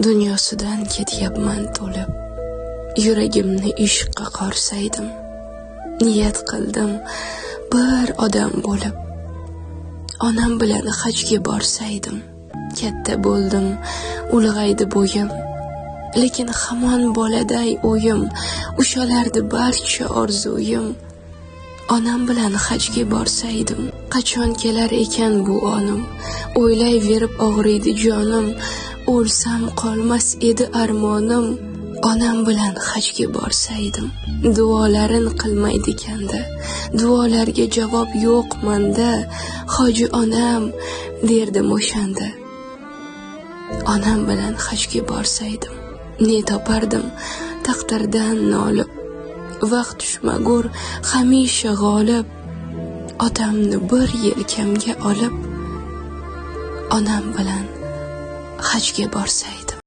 Dunyosidan ketyapman to'lib, yuragimni ishqqa qorsaydim. Niyat qildim bir odam bo'lib, onam bilan hajga borsaydim. Katta bo'ldim, ulg'aydi bo'yim, lekin hamon boladay o'yim, ushalardi barcha orzuyim. Onam bilan hajga borsaydim, qachon kelar ekan bu onim? O'ylayverib og'riydi jonim, o'lsam qolmas edi armonim. Onam bilan hajga borsaydim, duolarin qilmaydi-kanda, duolarga javob yo'q menda. Hoji onam derdim o'shanda. Onam bilan hajga borsaydim, ne topardim taqdirdan nolib. Vaqt tushmagur hamisha g'olib, otamni bir yelkamga olib, onam bilan hajga borsaydim.